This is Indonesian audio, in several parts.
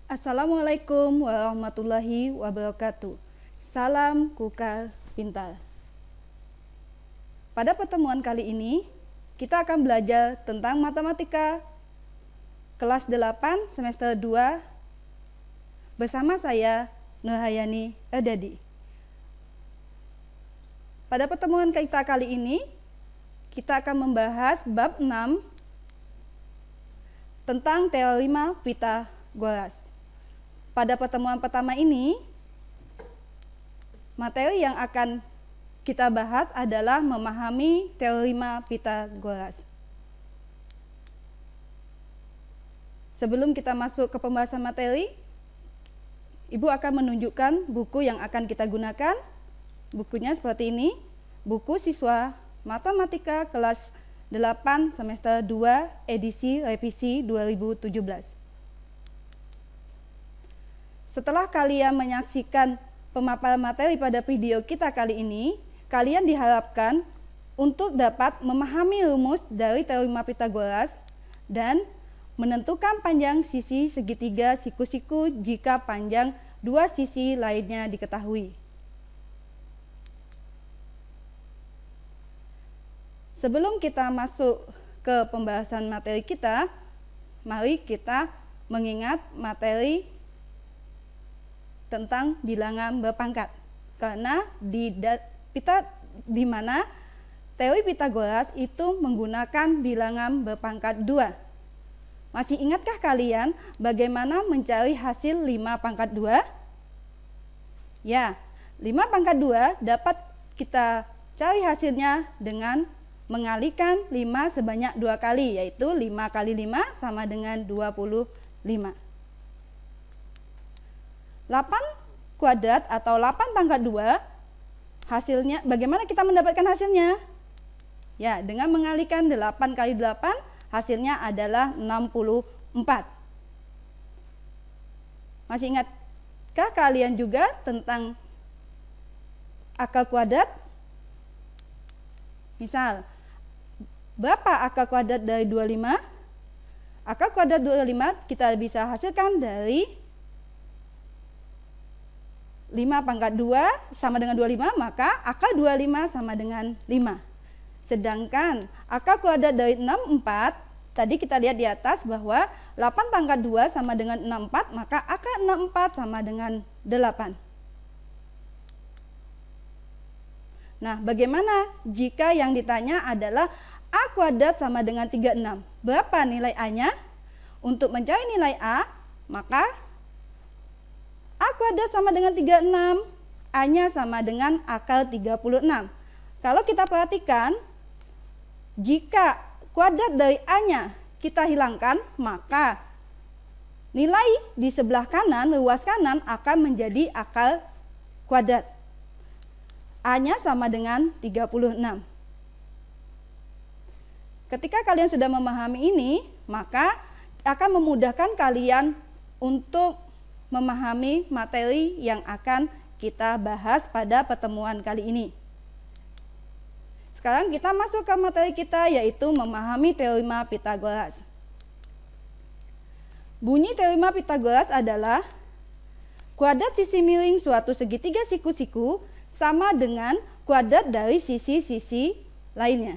Assalamualaikum warahmatullahi wabarakatuh. Salam Kukar Pintar. Pada pertemuan kali ini, kita akan belajar tentang matematika kelas 8 semester 2 bersama saya Nurhayani Erdadi. Pada pertemuan kita kali ini, kita akan membahas bab 6 tentang teorema Pythagoras. Pada pertemuan pertama ini, materi yang akan kita bahas adalah memahami teorema Pythagoras. Sebelum kita masuk ke pembahasan materi, Ibu akan menunjukkan buku yang akan kita gunakan. Bukunya seperti ini, buku siswa matematika kelas 8 semester 2 edisi revisi 2017. Setelah kalian menyaksikan pemaparan materi pada video kita kali ini, kalian diharapkan untuk dapat memahami rumus dari teorema Pythagoras dan menentukan panjang sisi segitiga siku-siku jika panjang dua sisi lainnya diketahui. Sebelum kita masuk ke pembahasan materi kita, mari kita mengingat materi tentang bilangan berpangkat. Karena di mana teori Pythagoras itu menggunakan bilangan berpangkat 2. Masih ingatkah kalian bagaimana mencari hasil 5 pangkat 2? Ya, 5 pangkat 2 dapat kita cari hasilnya dengan mengalihkan 5 sebanyak 2 kali, yaitu 5 kali 5 sama dengan 25. 8 kuadrat atau 8 pangkat 2, hasilnya, bagaimana kita mendapatkan hasilnya? Ya, dengan mengalihkan 8 kali 8, hasilnya adalah 64. Masih ingatkah kalian juga tentang akar kuadrat? Misal, berapa akar kuadrat dari 25? Akar kuadrat 25 kita bisa hasilkan dari 5 pangkat 2 sama dengan 25, maka akar 25 sama dengan 5. Sedangkan akar kuadrat dari 64, tadi kita lihat di atas bahwa 8 pangkat 2 sama dengan 64, maka akar 64 sama dengan 8. Nah, bagaimana jika yang ditanya adalah A kuadrat sama dengan 36? Berapa nilai A-nya? Untuk mencari nilai A, maka A kuadrat sama dengan 36, A-nya sama dengan akar 36. Kalau kita perhatikan, jika kuadrat dari A-nya kita hilangkan, maka nilai di sebelah kanan, luas kanan akan menjadi akar kuadrat. A-nya sama dengan 36. Ketika kalian sudah memahami ini, maka akan memudahkan kalian untuk memahami materi yang akan kita bahas pada pertemuan kali ini. Sekarang kita masuk ke materi kita, yaitu memahami teorema Pythagoras. Bunyi teorema Pythagoras adalah kuadrat sisi miring suatu segitiga siku-siku sama dengan kuadrat dari sisi-sisi lainnya.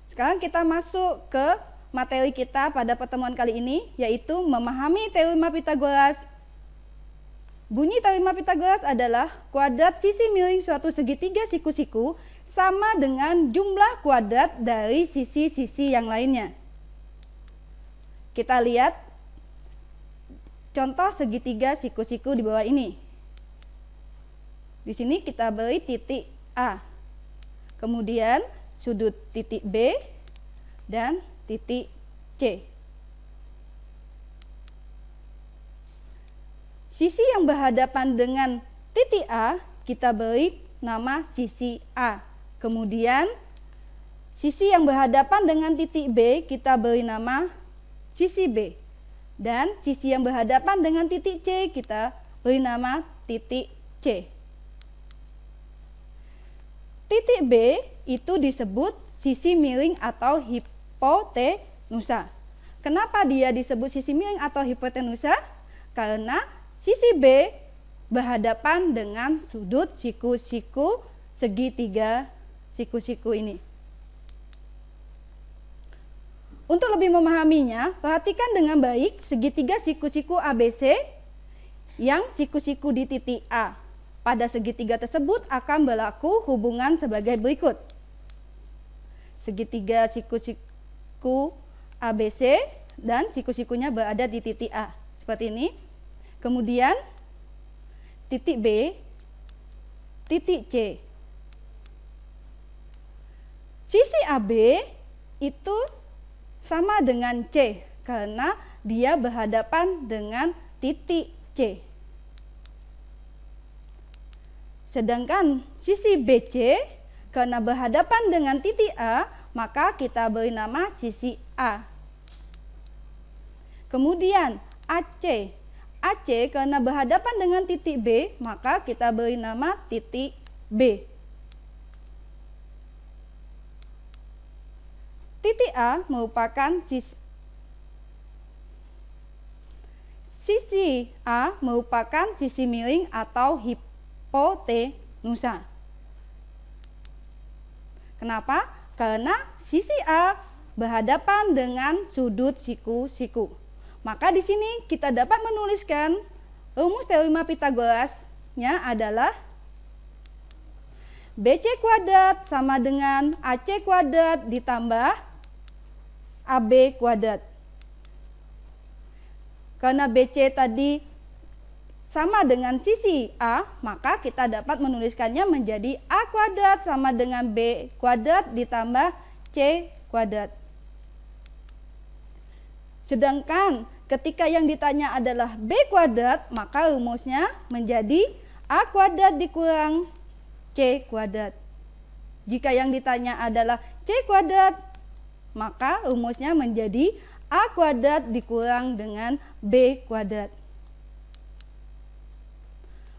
Sekarang kita masuk ke materi kita pada pertemuan kali ini, yaitu memahami teorema Pythagoras. Bunyi teorema Pythagoras adalah kuadrat sisi miring suatu segitiga siku-siku sama dengan jumlah kuadrat dari sisi-sisi yang lainnya. Kita lihat contoh segitiga siku-siku di bawah ini. Di sini kita beri titik A, kemudian sudut titik B, dan titik C. Sisi yang berhadapan dengan titik A kita beri nama sisi A. Kemudian sisi yang berhadapan dengan titik B kita beri nama sisi B. Dan sisi yang berhadapan dengan titik C kita beri nama titik C. Titik B itu disebut sisi miring atau hipotenusa. Kenapa dia disebut sisi miring atau hipotenusa? Karena sisi B berhadapan dengan sudut siku-siku segitiga siku-siku ini. Untuk lebih memahaminya, perhatikan dengan baik segitiga siku-siku ABC yang siku-siku di titik A. Pada segitiga tersebut akan berlaku hubungan sebagai berikut. Segitiga siku-siku ABC dan siku-sikunya berada di titik A. Seperti ini. Kemudian titik B, titik C. Sisi AB itu sama dengan C karena dia berhadapan dengan titik C. Sedangkan sisi BC karena berhadapan dengan titik A, maka kita beri nama sisi A. Kemudian AC. AC karena berhadapan dengan titik B, maka kita beri nama titik B. Titik A merupakan sisi A merupakan sisi miring atau hipotenusa. Kenapa? Karena sisi A berhadapan dengan sudut siku-siku. Maka di sini kita dapat menuliskan rumus teorema Pythagorasnya adalah BC kuadrat sama dengan AC kuadrat ditambah AB kuadrat. Karena BC tadi sama dengan sisi A, maka kita dapat menuliskannya menjadi A kuadrat sama dengan B kuadrat ditambah C kuadrat. Sedangkan ketika yang ditanya adalah B kuadrat, maka rumusnya menjadi A kuadrat dikurang C kuadrat. Jika yang ditanya adalah C kuadrat, maka rumusnya menjadi A kuadrat dikurang dengan B kuadrat.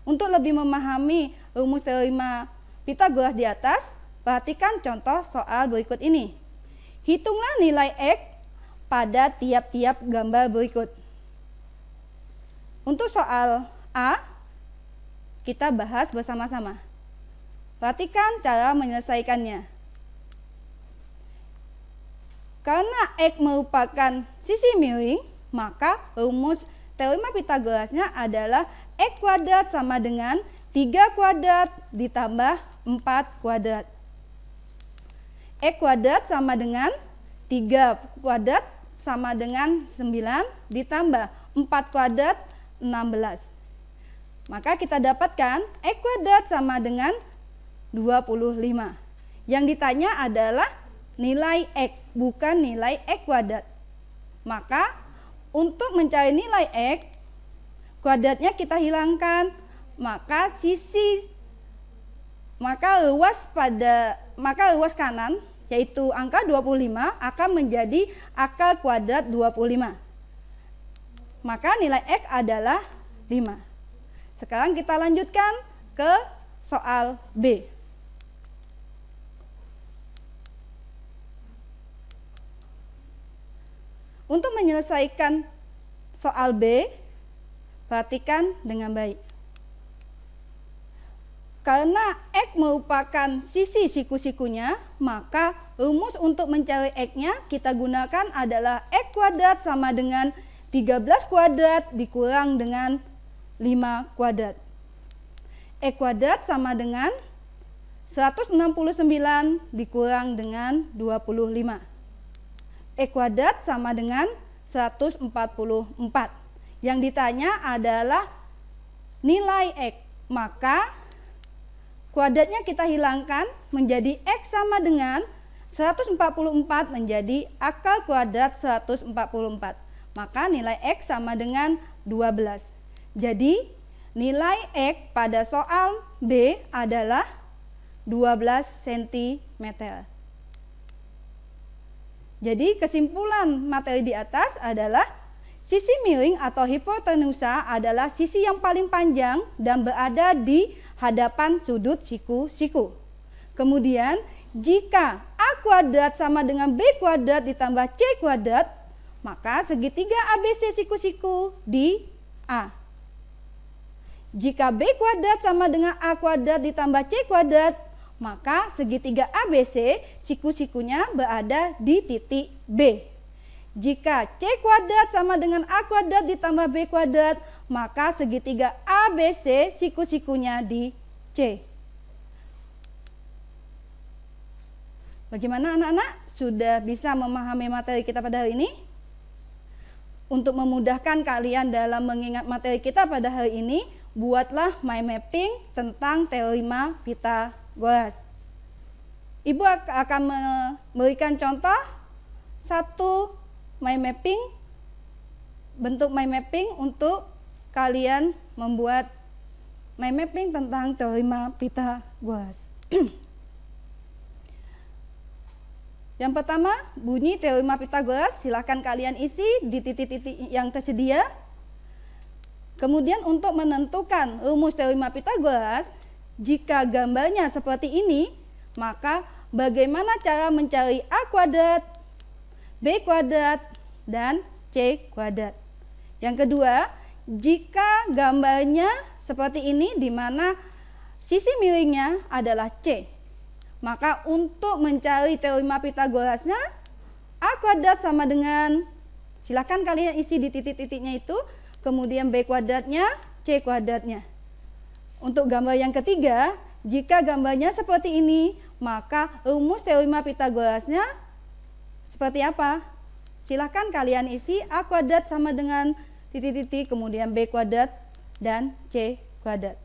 Untuk lebih memahami rumus teorema Pythagoras di atas, perhatikan contoh soal berikut ini. Hitunglah nilai X pada tiap-tiap gambar berikut. Untuk soal A, kita bahas bersama-sama. Perhatikan cara menyelesaikannya. Karena X merupakan sisi miring, maka rumus teorema Pythagorasnya adalah X kuadrat sama dengan 3 kuadrat ditambah 4 kuadrat. X kuadrat sama dengan 3 kuadrat sama dengan 9 ditambah 4 kuadrat 16. Maka kita dapatkan X kuadrat sama dengan 25. Yang ditanya adalah nilai X, bukan nilai X kuadrat. Maka untuk mencari nilai X, kuadratnya kita hilangkan, maka ruas kanan yaitu angka 25 akan menjadi akar kuadrat 25. Maka nilai X adalah 5. Sekarang kita lanjutkan ke soal B. Untuk menyelesaikan soal B, perhatikan dengan baik. Karena X merupakan sisi siku-sikunya, maka rumus untuk mencari X-nya kita gunakan adalah X kuadrat sama dengan 13 kuadrat dikurang dengan 5 kuadrat. X kuadrat sama dengan 169 dikurang dengan 25. X kuadrat sama dengan 144. Yang ditanya adalah nilai X, maka kuadratnya kita hilangkan menjadi X sama dengan 144 menjadi akar kuadrat 144. Maka nilai X sama dengan 12. Jadi nilai X pada soal B adalah 12 cm. Jadi kesimpulan materi di atas adalah sisi miring atau hipotenusa adalah sisi yang paling panjang dan berada di hadapan sudut siku-siku. Kemudian jika A kuadrat sama dengan B kuadrat ditambah C kuadrat, maka segitiga ABC siku-siku di A. Jika B kuadrat sama dengan A kuadrat ditambah C kuadrat, maka segitiga ABC siku-sikunya berada di titik B. Jika C kuadrat sama dengan A kuadrat ditambah B kuadrat, maka segitiga ABC siku-sikunya di C. Bagaimana anak-anak? Sudah bisa memahami materi kita pada hari ini? Untuk memudahkan kalian dalam mengingat materi kita pada hari ini, buatlah mind mapping tentang teorema Pythagoras. Ibu akan memberikan contoh satu mind mapping, bentuk mind mapping untuk kalian membuat mind mapping tentang teorema Pythagoras. Yang pertama, bunyi teorema Pythagoras, silakan kalian isi di titik-titik yang tersedia. Kemudian untuk menentukan rumus teorema Pythagoras, jika gambarnya seperti ini, maka bagaimana cara mencari A kuadrat, B kuadrat, dan C kuadrat. Yang kedua, jika gambarnya seperti ini di mana sisi miringnya adalah C, maka untuk mencari teorema Pythagorasnya, A kuadrat sama dengan, silakan kalian isi di titik-titiknya itu, kemudian B kuadratnya, C kuadratnya. Untuk gambar yang ketiga, jika gambarnya seperti ini, maka rumus teorema Pythagorasnya seperti apa? Silakan kalian isi A kuadrat sama dengan titik-titik, kemudian B kuadrat dan C kuadrat.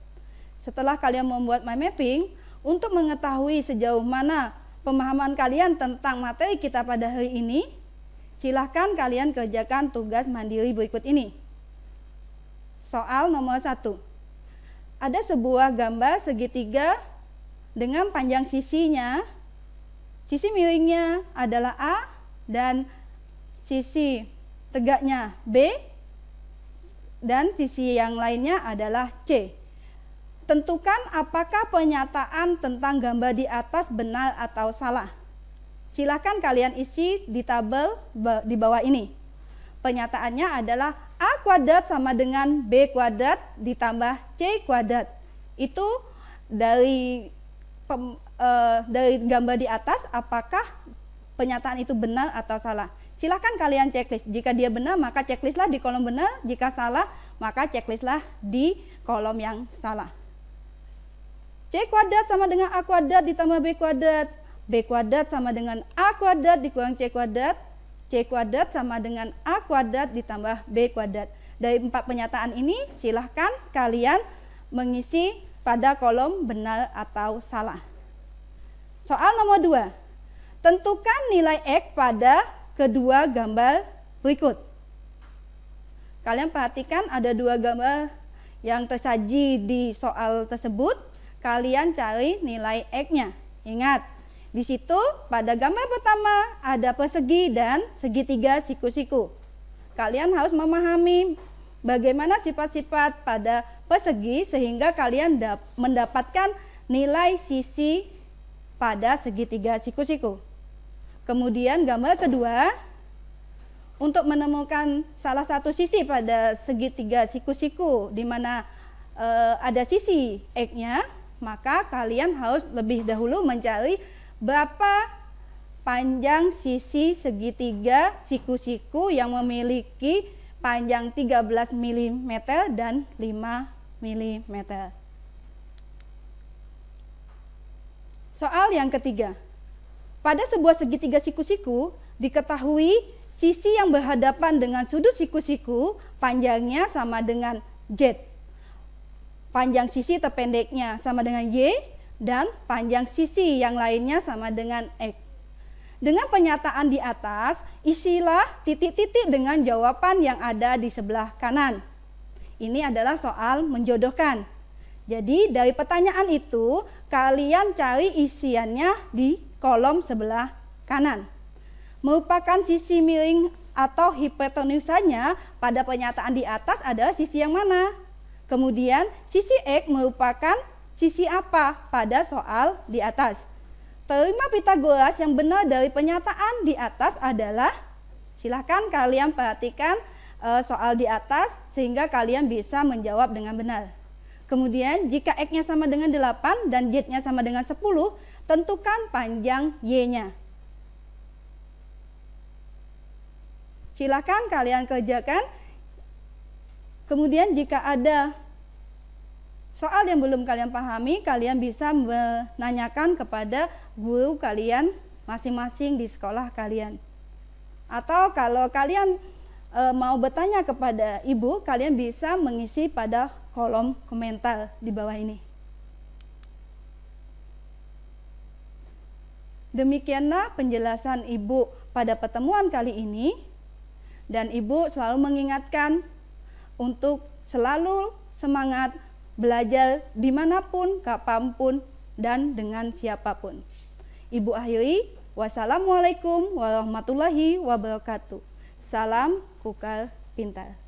Setelah kalian membuat mind mapping, untuk mengetahui sejauh mana pemahaman kalian tentang materi kita pada hari ini, silakan kalian kerjakan tugas mandiri berikut ini. Soal nomor 1. Ada sebuah gambar segitiga dengan panjang sisinya, sisi miringnya adalah A dan sisi tegaknya B dan sisi yang lainnya adalah C. Tentukan apakah pernyataan tentang gambar di atas benar atau salah. Silakan kalian isi di tabel di bawah ini. Pernyataannya adalah A kuadrat sama dengan B kuadrat ditambah C kuadrat. Itu dari gambar di atas, apakah pernyataan itu benar atau salah. Silakan kalian checklist. Jika dia benar, maka checklistlah di kolom benar. Jika salah, maka checklistlah di kolom yang salah. C kuadrat sama dengan A kuadrat ditambah B kuadrat. B kuadrat sama dengan A kuadrat dikurang C kuadrat. C kuadrat sama dengan A kuadrat ditambah B kuadrat. Dari 4 pernyataan ini, silahkan kalian mengisi pada kolom benar atau salah. Soal nomor 2. Tentukan nilai X pada kedua gambar berikut. Kalian perhatikan ada 2 gambar yang tersaji di soal tersebut. Kalian cari nilai X-nya. Ingat, di situ pada gambar pertama ada persegi dan segitiga siku-siku. Kalian harus memahami bagaimana sifat-sifat pada persegi sehingga kalian mendapatkan nilai sisi pada segitiga siku-siku. Kemudian gambar kedua, untuk menemukan salah satu sisi pada segitiga siku-siku di mana ada sisi X-nya, maka kalian harus lebih dahulu mencari berapa panjang sisi segitiga siku-siku yang memiliki panjang 13 mm dan 5 mm. Soal yang ketiga. Pada sebuah segitiga siku-siku, diketahui sisi yang berhadapan dengan sudut siku-siku panjangnya sama dengan Z. Panjang sisi terpendeknya sama dengan Y dan panjang sisi yang lainnya sama dengan X. Dengan pernyataan di atas, isilah titik-titik dengan jawaban yang ada di sebelah kanan. Ini adalah soal menjodohkan. Jadi dari pertanyaan itu, kalian cari isiannya di kolom sebelah kanan. Merupakan sisi miring atau hipotenusanya pada pernyataan di atas adalah sisi yang mana? Kemudian sisi X merupakan sisi apa pada soal di atas? Teorema Pythagoras yang benar dari pernyataan di atas adalah Silahkan kalian perhatikan soal di atas sehingga kalian bisa menjawab dengan benar. Kemudian jika X-nya sama dengan 8 dan Z-nya sama dengan 10, tentukan panjang Y-nya. Silahkan kalian kerjakan. Kemudian jika ada soal yang belum kalian pahami, kalian bisa menanyakan kepada guru kalian masing-masing di sekolah kalian. Atau kalau kalian mau bertanya kepada ibu, kalian bisa mengisi pada kolom komentar di bawah ini. Demikianlah penjelasan ibu pada pertemuan kali ini, dan ibu selalu mengingatkan untuk selalu semangat belajar dimanapun, kapanpun, dan dengan siapapun. Ibu akhiri, wassalamualaikum warahmatullahi wabarakatuh. Salam Kukar Pintar.